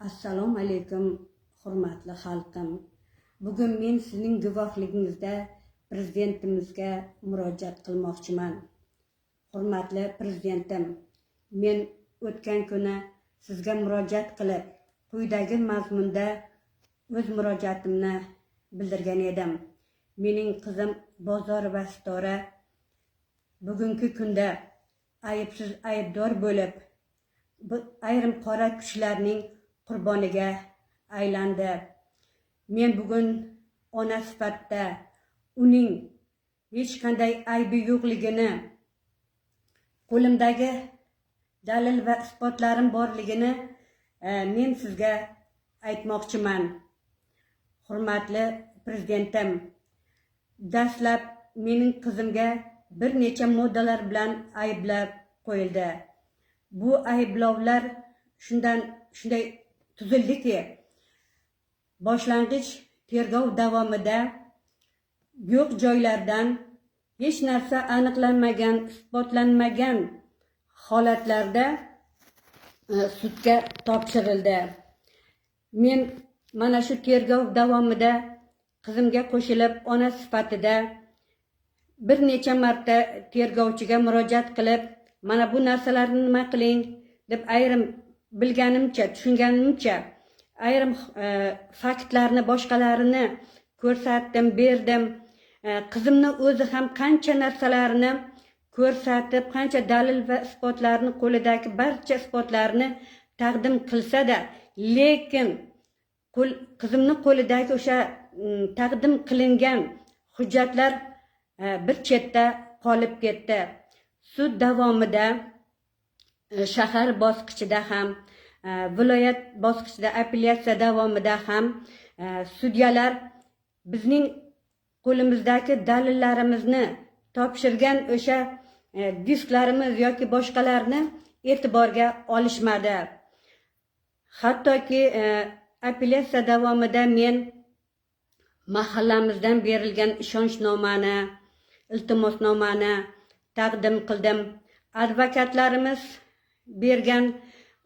Assalomu alaykum, hurmatli xalqim. Bugun men sizning guvohligingizda prezidentimizga murojaat qilmoqchiman. Hurmatli prezidentim, men o'tgan kuni sizga murojaat qilib, quyidagi mazmunda o'z murojaatimni bildirgan edim. Mening qizim Bozor va Sitora bugungi kunda ayibsiz aybdor bo'lib, ayrim qora kuchlarning qurboniga aylandi. Men bugun ona sifatida uning hech qanday aybi yo'qligini, qo'limdagi dalil va isbotlarim borligini men sizga aytmoqchiman. Hurmatli prezidentim, dastlab mening qizimga bir necha moddalar bilan ayblab qo'yildi. Bu ayblovlar shunday tuzildiki, boshlang'ich tergov davomida yo'q joylardan hech narsa aniqlanmagan, isbotlanmagan holatlarda sudga topshirildi. Men mana shu tergov davomida qizimga qo'shilib ona sifatida bir necha marta tergovchiga murojaat qilib, mana bu narsalarni nima qiling deb ayrim bilganimcha, tushunganimcha ayrim faktlarni boshqalarini ko'rsatdim, berdim. Qizimni o'zi ham qancha narsalarni ko'rsatib, qancha dalil va isbotlarni, qo'lidagi barcha isbotlarni taqdim qilsa-da, lekin qizimni qo'lidagi o'sha taqdim qilingan hujjatlar bir chetda qolib ketdi. Sud davomida shahar bosqichida ham, viloyat bosqichida, apellyatsiya davomida ham sudyalar bizning qo'limizdagi dalillarimizni topshirgan o'sha disklarimiz yoki boshqalarni e'tiborga olishmadi. Hattoki apellyatsiya davomida men mahallamizdan berilgan ishonchnomani, iltimosnomani taqdim qildim. Advokatlarimiz bergan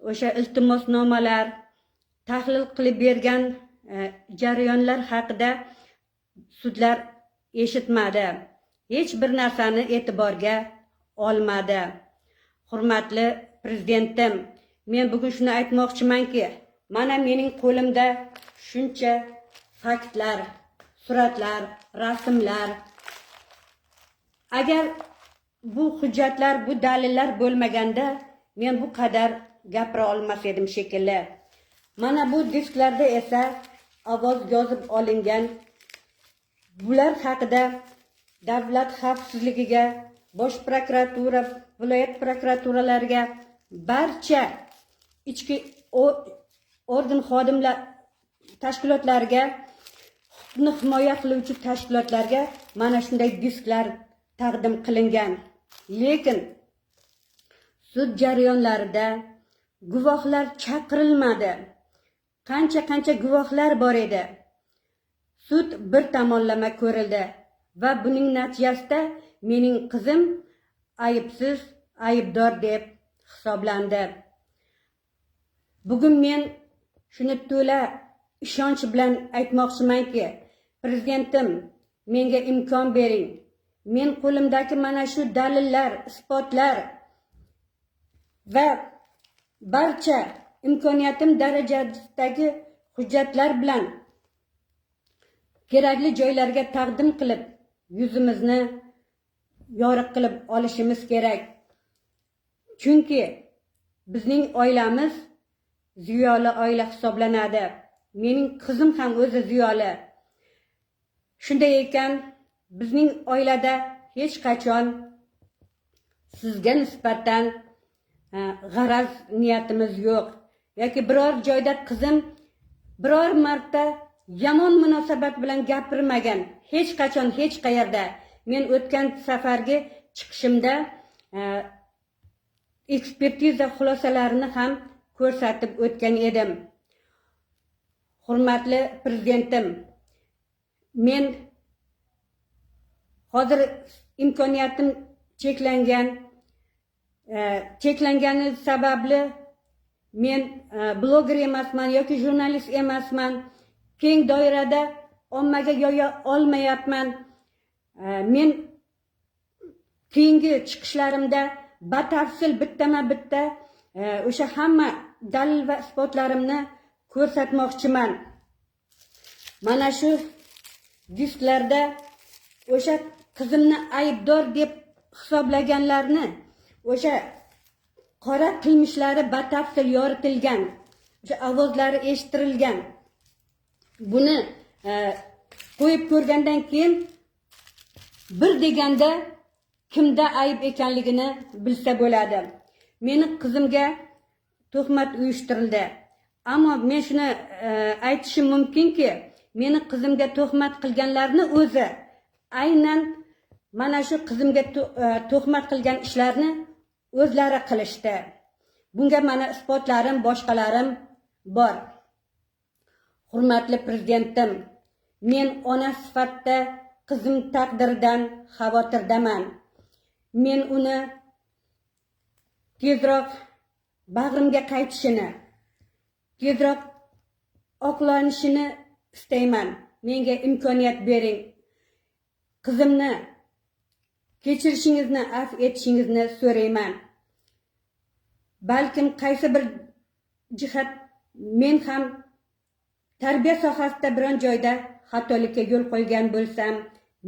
o'sha iltimosnomalar, tahlil qilib bergan jarayonlar haqida sudlar eshitmadi. Hech bir narsani e'tiborga olmadi. Hurmatli prezidentim, men bugun shuni aytmoqchimanki, mana mening qo'limda shuncha faktlar, suratlar, rasmlar. Agar bu hujjatlar, bu dalillar bo'lmaganda men bu qadar gapira olmas edim shekilli. Mana bu disklarda esa ovoz yozib olingan. Bular haqida davlat xavfsizligiga, bosh prokuratura, viloyat prokuraturalariga, barcha ichki organ xodimlar tashkilotlariga, huquqni himoya qiluvchi tashkilotlarga mana shunday disklar taqdim qilingan. Lekin sud jarayonlarida guvohlar chaqirilmadi. Qancha guvohlar bor edi. Sud bir tomonlama ko'rildi va buning natijasida mening qizim ayibsiz, aybdor deb hisoblandi. Bugun men shuni to'la ishonch bilan aytmoqchimanki, prezidentim, menga imkon bering. Men qo'limdagi mana shu dalillar, isbotlar va barcha imkoniyatim darajasidagi hujjatlar bilan kerakli joylarga taqdim qilib, yuzimizni yoriq qilib olishimiz kerak. Chunki bizning oilamiz ziyoli oila hisoblanadi. Mening qizim ham o'zi ziyoli. Shunday ekan, bizning oilada hech qachon sizga nisbatan g'araz niyatimiz yo'q. Yoki biror joyda qizim biror marta yomon munosabat bilan gapirmagan. Hech qachon, hech qayerda. Men o'tgan safargi chiqishimda ekspertiza xulosalarini ham ko'rsatib o'tgan edim. Hurmatli prezidentim, men hozir imkoniyatim cheklangani sababli men bloger emasman yoki jurnalist emasman. Keng doirada ommaga yoya olmayapman. Men keyingi chiqishlarimda batafsil bittama-bitta o'sha hamma dalil va isbotlarimni ko'rsatmoqchiman. Mana shu disklarda o'sha qizimni aybdor deb hisoblaganlarni o'sha qora qilmishlari batafsil yoritilgan, o'sha ovozlari eshittirilgan. Buni qo'yib ko'rgandan keyin bir deganda kimda ayb ekanligini bilsa bo'ladi. Meni qizimga tuhmat uyushtirildi. Ammo men shuni aytishim mumkinki, meni qizimga tuhmat qilganlarni o'zi aynan mana shu qizimga tuhmat qilgan ishlarni o'zlari qilishdi. Bunga mana isbotlarim, boshqalarim bor. Hurmatli prezidentim, men ona sifatida qizim taqdiridan xavotirdaman. Men uni tezroq bag'rimga qaytishini, tezroq oqlanishini istayman. Menga imkoniyat bering. Qizimni kechirishingizni, afv etishingizni so'rayman. Balkim qaysi bir jihat men ham tarbiya sohasida biron joyda xatolikka yo'l qo'ygan bo'lsam,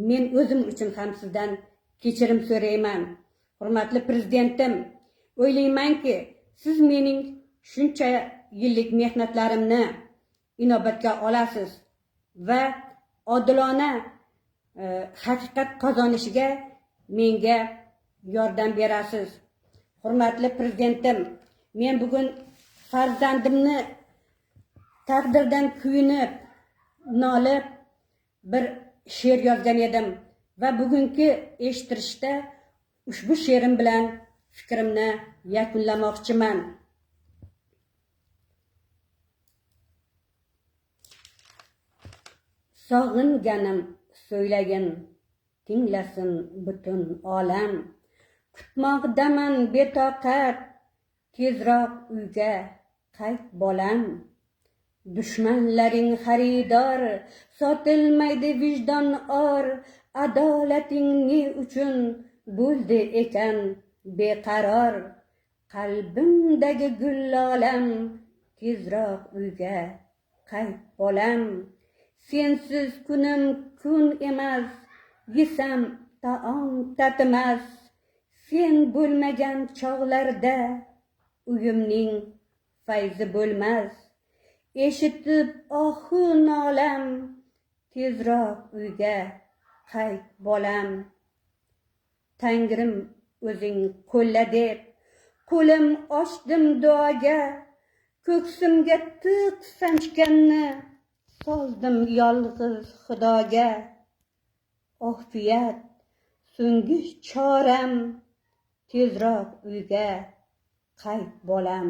men o'zim uchun ham sizdan kechirim so'rayman. Hurmatli prezidentim, o'ylaymanki, siz mening shuncha yillik mehnatlarimni inobatga olasiz va odilona haqiqat qozonishiga menga yordam berasiz. Hurmatli prezidentim, men bugun farzandimni taqdirdan kuyunib, nolib bir she'r yozgan edim va bugungi eshittirishda ushbu she'rim bilan fikrimni yakunlamoqchiman. Sog'inganim so'ylagin, tinglasin butun olam. Kutmoqdaman betoqat, tezroq uyga qayt bolam. Dushmanlaring xaridor, sotilmaydi vijdon or. Adolating ne uchun bo'ldi ekan beqaror. Qalbimdagi gul olam, tezroq uyga qayt bolam. Sensiz kunim kun emas, yesam taom tatimas. Sen bo'lmagan chog'larda uyimning fayzi bo'lmas. Eshitib ohu nolam, tezroq uyga qayt bolam. Tangrim o'zing qo'lla deb, qo'lim ochdim duoga. Ko'ksimga tiq sanchganni soldim yolg'iz Xudoga. Ofiyat so'nggi choram, tezroq uyga qayt bolam.